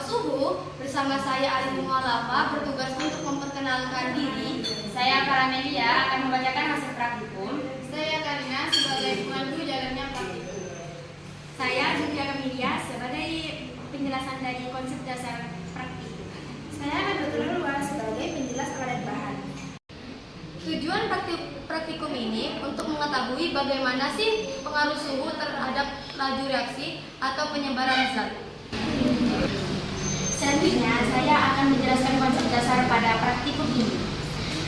Bapak Suhu, bersama saya Ayu Mualafa bertugas untuk memperkenalkan diri. Saya Karamelia akan membacakan hasil praktikum. Saya Karina sebagai pemandu jalannya praktikum. Saya Julia Kamilia sebagai penjelasan dari konsep dasar praktikum. Saya Nabilatul Luas sebagai penjelas alat dan bahan. Tujuan praktikum ini untuk mengetahui bagaimana sih pengaruh suhu terhadap laju reaksi atau penyebaran zat. Selanjutnya, saya akan menjelaskan konsep dasar pada praktikum ini.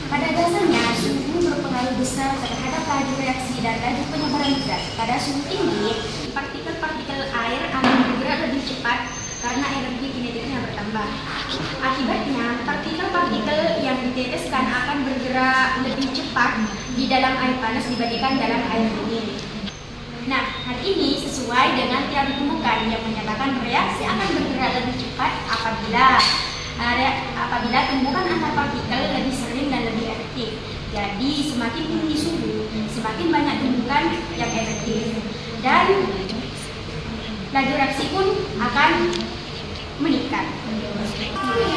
Pada dasarnya, suhu berpengaruh besar terhadap laju reaksi dan laju penyebaran zat. Pada suhu tinggi, partikel-partikel air akan bergerak lebih cepat karena energi kinetiknya bertambah. Akibatnya, partikel-partikel yang diteteskan akan bergerak lebih cepat di dalam air panas dibandingkan dalam air dingin. Nah, hal ini sesuai dengan teori tumbukan yang menyatakan reaksi akan bergerak lebih cepat apabila tumbukan antar partikel lebih sering dan lebih efektif. Jadi, semakin tinggi suhu, semakin banyak tumbukan yang efektif. Dan laju reaksi pun akan meningkat.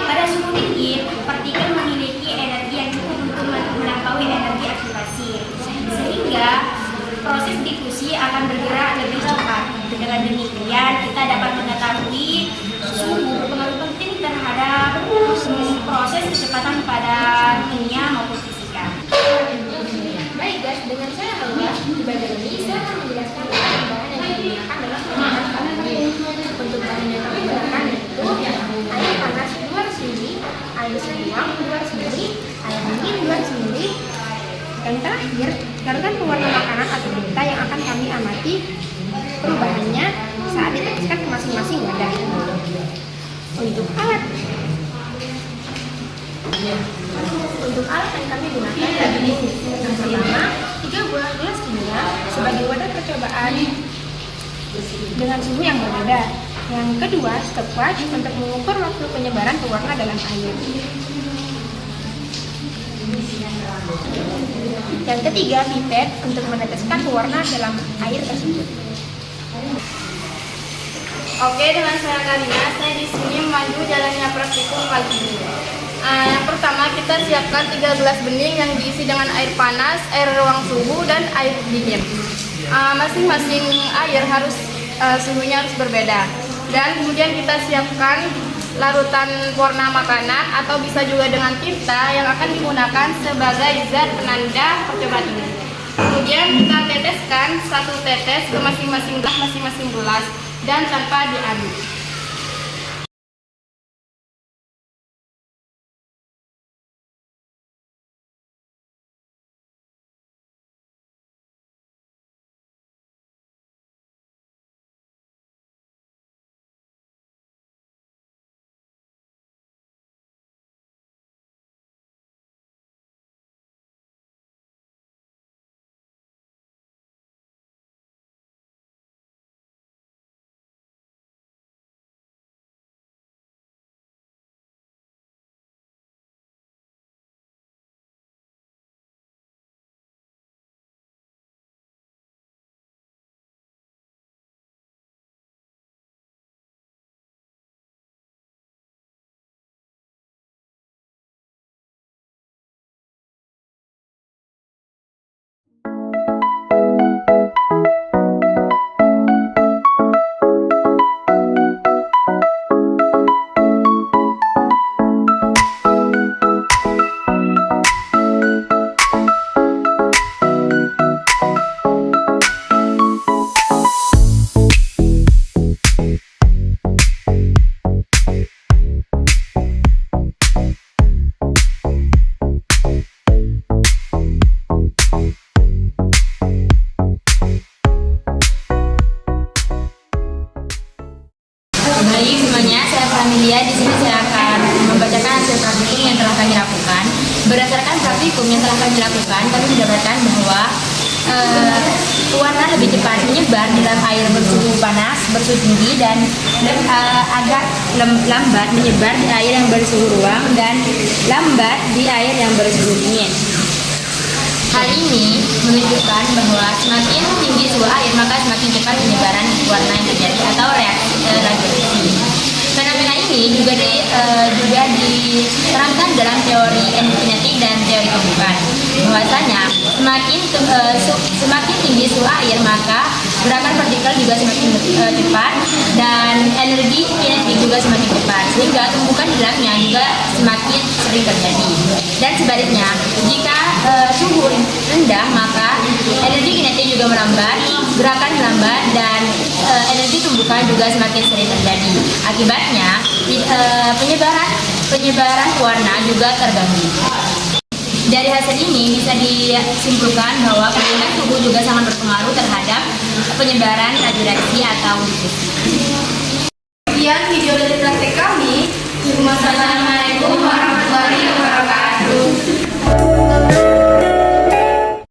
Pada suhu tinggi, partikel memiliki energi yang cukup untuk melampaui energi aktivasi, sehingga proses difusi akan bergerak lebih cepat. Dengan demikian, kita dapat mengetahui suhu berpengaruh penting terhadap proses kecepatan pada kimia maupun fisika. Baik guys, dengan saya Alwa, di bagian ini saya akan menjelaskan tentang bahan yang digunakan dalam pembuatan panas. Untuk bahan yang kami gunakan yaitu air panas 200 ml, air seruang 200 ml, air dingin 200 ml. Yang terakhir, garukan pewarna makanan atau tinta yang akan kami amati perubahannya saat diteteskan ke masing-masing wadah. Untuk alat yang kami gunakan adalah yang pertama 3 buah gelas kimia sebagai wadah percobaan dengan suhu yang berbeda. Yang kedua, stopwatch untuk mengukur waktu penyebaran pewarna dalam air. Yang ketiga, pipet untuk meneteskan pewarna dalam air tersebut. Oke, dengan saya Karina, saya di sini memandu jalannya praktikum kali ini. Yang pertama, kita siapkan 3 gelas bening yang diisi dengan air panas, air ruang suhu, dan air dingin. Masing-masing air suhunya harus berbeda. Dan kemudian kita siapkan larutan warna makanan atau bisa juga dengan tinta yang akan digunakan sebagai zat penanda percobaan ini. Kemudian kita teteskan 1 tetes ke masing-masing gelas dan tanpa diaduk. Baik, semuanya, saya Karamelia. Di sini saya akan membacakan hasil praktikum yang telah kami lakukan. Berdasarkan praktikum yang telah kami lakukan, kami mendapatkan bahwa pewarna lebih cepat menyebar di dalam air bersuhu panas, bersuhu tinggi, dan agak lambat menyebar di air yang bersuhu ruang dan lambat di air yang bersuhu dingin. Hal ini menunjukkan bahwa semakin tinggi suhu air, maka semakin cepat penyebaran warna yang terjadi atau laju reaksi. Fenomena ini disebutkan dalam teori endokinetik dan teori tumbukan bahwasanya semakin tinggi suhu air maka gerakan partikel juga semakin cepat dan energi kinetik juga semakin cepat, sehingga tumbukan di dalamnya juga semakin sering terjadi. Dan sebaliknya, jika suhu rendah maka energi kinetik juga melambat, gerakan melambat, dan energi tumbukan juga semakin sering terjadi. Akibatnya penyebaran warna juga terganggu. Dari hasil ini bisa disimpulkan bahwa perbedaan suhu juga sangat berpengaruh terhadap penyebaran radiasi atau difusi. Sekian video dari praktek kami. Wassalamualaikum warahmatullahi wabarakatuh.